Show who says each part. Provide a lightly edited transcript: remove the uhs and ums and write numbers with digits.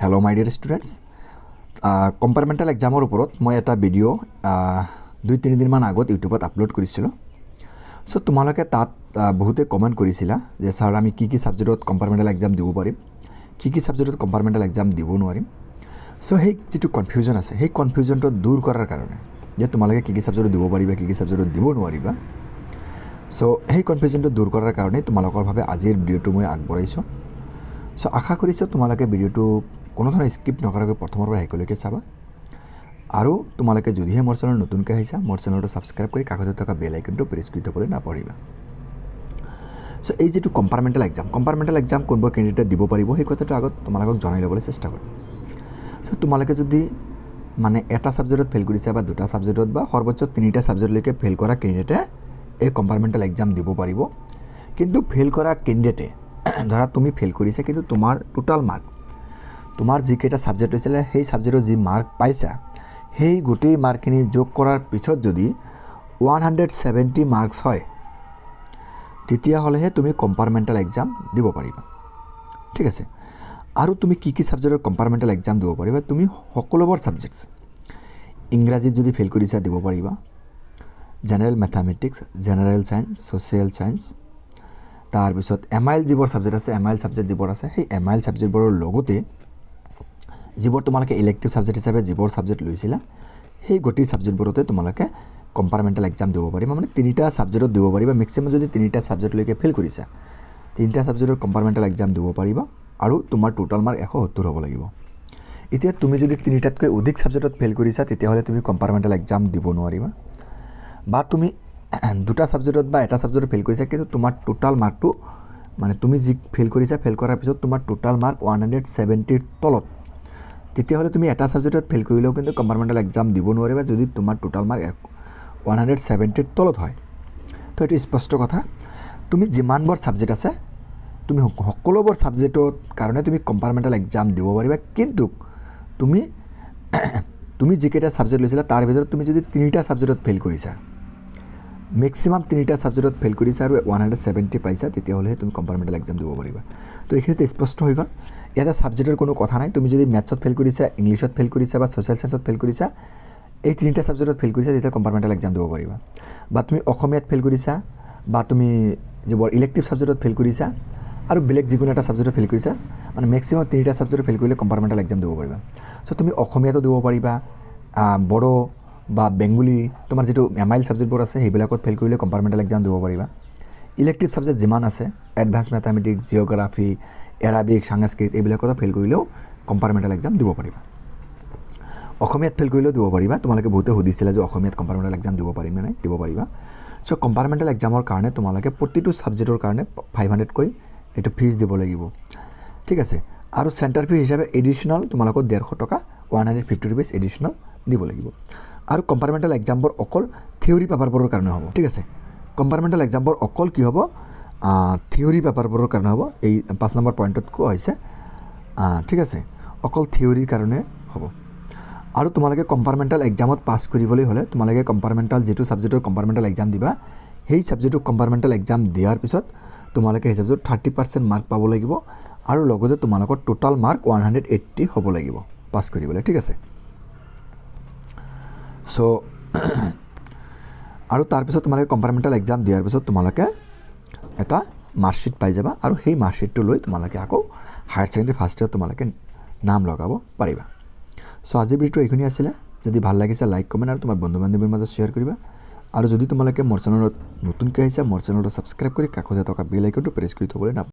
Speaker 1: Hello' my dear students, compartmental এক্সামৰ ওপৰত মই এটা ভিডিঅ' 2-3 দিনমান আগত ইউটিউবত আপলোড কৰিছিলোঁ। চ' তোমালোকে তাত বহুতে কমেণ্ট কৰিছিলা যে ছাৰ আমি কি ছাবজেক্টত কম্পাৰ্টমেণ্টেল এক্সাম দিব পাৰিম, কি ছাবজেক্টত কম্পাৰ্টমেণ্টেল এক্সাম দিব নোৱাৰিম। চ' সেই যিটো কনফিউজন আছে সেই কনফিউজনটো দূৰ কৰাৰ কাৰণে যে তোমালোকে কি ছাবজেক্টত দিব পাৰিবা, কি ছাবজেক্টত দিব নোৱাৰিবা। চ' সেই কনফিউজনটো দূৰ কৰাৰ কাৰণে তোমালোকৰ বাবে আজিৰ ভিডিঅ'টো মই আগবঢ়াইছোঁ। চ' আশা কৰিছোঁ তোমালোকে ভিডিঅ'টো কোনো ধৰণৰ স্কিপ নকৰাকৈ প্ৰথমৰ পৰা শেষলৈকে চাবা। আৰু তোমালোকে যদিহে মোৰ চেনেল নতুনকৈ আহিছা, মোৰ চেনেলটো ছাবস্ক্ৰাইব কৰি কাষতে থকা বেল আইকনটো প্ৰেছ কৰি থ'বলৈ নাপাহৰিবা। চ' এই যিটো কম্পাৰ্টমেণ্টেল এক্সাম কোনবোৰ কেণ্ডিডেটে দিব পাৰিব সেই কথাটো আগত তোমালোকক জনাই ল'বলৈ চেষ্টা কৰিম। চ' তোমালোকে যদি মানে এটা ছাবজেক্টত ফেইল কৰিছা বা দুটা ছাবজেক্টত বা সৰ্বোচ্চ 3টা ছাবজেক্টলৈকে ফেইল কৰা কেণ্ডিডেটে এই কম্পাৰ্টমেণ্টেল এক্সাম দিব পাৰিব। কিন্তু ফেইল কৰা কেণ্ডিডেটে ধৰা তুমি ফেইল কৰিছা, কিন্তু তোমাৰ টোটাল মাৰ্ক, তোমাৰ যিকেইটা ছাবজেক্ট হৈছিলে সেই ছাবজেক্টত যি মাৰ্ক পাইছা সেই গোটেই মাৰ্কখিনি যোগ কৰাৰ পিছত যদি 170 মাৰ্কছ হয়, তেতিয়াহ'লেহে তুমি কম্পাৰ্টমেণ্টেল এক্সাম দিব পাৰিবা। ঠিক আছে। আৰু তুমি কি ছাবজেক্টৰ কম্পাৰ্টমেণ্টেল এক্সাম দিব পাৰিবা? তুমি সকলোবোৰ ছাবজেক্টছ, ইংৰাজীত যদি ফেইল কৰিছা দিব পাৰিবা, general mathematics, general science, social science, তাৰপিছত MIL যিবোৰ ছাবজেক্ট আছে, MIL ছাবজেক্ট যিবোৰ আছে সেই MIL ছাবজেক্টবোৰৰ লগতে যিবোৰ তোমালোকে ইলেক্টিভ ছাবজেক্ট হিচাপে যিবোৰ ছাবজেক্ট লৈছিলা সেই গোটেই ছাবজেক্টবোৰতে তোমালোকে কম্পাৰ্টমেণ্টেল এক্সাম দিব পাৰিবা। মানে 3টা ছাবজেক্টত দিব পাৰিবা। মেক্সিমাম যদি 3টা ছাবজেক্টলৈকে ফেইল কৰিছা, 3টা ছাবজেক্টৰ কম্পাৰ্টমেণ্টেল এক্সাম দিব পাৰিবা আৰু তোমাৰ টোটাল মাৰ্ক 170 হ'ব লাগিব। এতিয়া তুমি যদি 3টাতকৈ অধিক ছাবজেক্টত ফেইল কৰিছা তেতিয়াহ'লে তুমি কম্পাৰ্টমেণ্টেল এক্সাম দিব নোৱাৰিবা। বা তুমি 2টা ছাবজেক্টত বা এটা ছাবজেক্টত ফেইল কৰিছা, কিন্তু তোমাৰ টোটাল মাৰ্কটো মানে তুমি যি ফেইল কৰিছা, ফেইল কৰাৰ পিছত তোমাৰ টোটাল মাৰ্ক 170ৰ তলত, তেতিয়াহ'লে তুমি এটা ছাবজেক্টত ফেইল কৰিলেও কিন্তু কম্পাৰ্টমেণ্টেল এক্সাম দিব নোৱাৰিবা যদি তোমাৰ টোটাল মাৰ্ক 170ৰ তলত হয়। তো এইটো স্পষ্ট কথা। তুমি যিমানবোৰ ছাবজেক্ট আছে তুমি সকলোবোৰ ছাবজেক্টৰ কাৰণে তুমি কম্পাৰ্টমেণ্টেল এক্সাম দিব পাৰিবা। কিন্তু তুমি যিকেইটা ছাবজেক্ট লৈছিলা তাৰ ভিতৰত তুমি যদি 3টা ছাবজেক্টত ফেইল কৰিছা, মেক্সিমাম 3টা ছাবজেক্টত ফেইল কৰিছা আৰু 170 পাইছা, তেতিয়াহ'লেহে তুমি কম্পাৰ্টমেণ্টেল এক্সাম দিব পাৰিবা। তো এইখিনিতে স্পষ্ট হৈ গ'ল। ইয়াতে ছাবজেক্টৰ কোনো কথা নাই। তুমি যদি মেথছত ফেইল কৰিছা, ইংলিছত ফেইল কৰিছা বা ছ'চিয়েল ছায়েন্সত ফেইল কৰিছা, এই 3টা ছাবজেক্টত ফেইল কৰিছা, তেতিয়া কম্পাৰ্টমেণ্টেল এক্সাম দিব পাৰিবা। বা তুমি অসমীয়াত ফেইল কৰিছা, বা তুমি যিবোৰ ইলেক্টিভ ছাবজেক্টত ফেইল কৰিছা আৰু বেলেগ যিকোনো এটা ছাবজেক্টত ফেইল কৰিছা, মানে মেক্সিমাম 3টা ছাবজেক্টত ফেইল কৰিলে কম্পাৰ্টমেণ্টেল এক্সাম দিব পাৰিবা। চ' তুমি অসমীয়াতো দিব পাৰিবা, বড়ো বা বেংগলী, তোমাৰ যিটো MIL ছাবজেক্টবোৰ আছে সেইবিলাকত ফেইল কৰিলে কম্পাৰ্টমেণ্টেল এক্সাম দিব পাৰিবা। ইলেক্টিভ ছাবজেক্ট যিমান আছে, এডভান্স মেথামেটিক্স, জিঅ'গ্ৰাফী, এৰাবিক, সংস্কৃত, এইবিলাকতো ফেইল কৰিলেও কম্পাৰ্টমেণ্টেল এক্সাম দিব পাৰিবা। অসমীয়াত ফেইল কৰিলেও দিব পাৰিবা। তোমালোকে বহুতে সুধিছিলে যে অসমীয়াত কম্পাৰ্টমেণ্টেল এক্সাম দিব পাৰিম নে নাই? দিব পাৰিবা। চ' কম্পাৰ্টমেণ্টেল এক্সামৰ কাৰণে তোমালোকে প্ৰতিটো ছাবজেক্টৰ কাৰণে 500কৈ এইটো ফিজ দিব লাগিব। ঠিক আছে। আৰু চেণ্টাৰ ফিজ হিচাপে এডিশ্যনেল তোমালোকক 150 টকা, 150 ৰুপিজ এডিশ্যনেল দিব লাগিব। আৰু কম্পাৰ্টমেণ্টেল এক্সামবোৰ অকল থিয়ৰী পেপাৰবোৰৰ কাৰণে হ'ব। ঠিক আছে। কম্পাৰ্টমেণ্টেল এক্সামবোৰ অকল কি হ'ব? থিয়ৰী পেপাৰবোৰৰ কাৰণে হ'ব। এই 5 নম্বৰ পইণ্টত কোৱা হৈছে। ঠিক আছে। অকল থিয়ৰীৰ কাৰণে হ'ব। আৰু তোমালোকে কম্পাৰ্টমেণ্টেল এক্সামত পাছ কৰিবলৈ হ'লে তোমালোকে কম্পাৰ্টমেণ্টেল যিটো ছাবজেক্টৰ কম্পাৰ্টমেণ্টেল এক্সাম দিবা, সেই ছাবজেক্টৰ কম্পাৰ্টমেণ্টেল এক্সাম দিয়াৰ পিছত তোমালোকে সেই ছাবজেক্টত 30% মাৰ্ক পাব লাগিব আৰু লগতে তোমালোকৰ টোটাল মাৰ্ক 180 হ'ব লাগিব পাছ কৰিবলৈ। ঠিক আছে। চ' আৰু তাৰপিছত তোমালোকে কম্পাৰ্টমেণ্টেল এক্সাম দিয়াৰ পিছত তোমালোকে এটা মাৰ্কশ্বিট পাই যাবা আৰু সেই মাৰ্কশ্বিটটো লৈ তোমালোকে আকৌ হায়াৰ ছেকেণ্ডেৰী ফাৰ্ষ্ট ইয়েৰত তোমালোকে নাম লগাব পাৰিবা। চ' আজিৰ ভিডিঅ'টো এইখিনি আছিলে। যদি ভাল লাগিছে লাইক, কমেণ্ট আৰু তোমাৰ বন্ধু বান্ধৱীৰ মাজত শ্বেয়াৰ কৰিবা। আৰু যদি তোমালোকে মোৰ চেনেলত নতুনকৈ আহিছা, মোৰ চেনেলটো ছাবস্ক্ৰাইব কৰি কাষতে থকা বেল আইকনটো প্ৰেছ কৰি থ'বলৈ নাপাহৰিবা।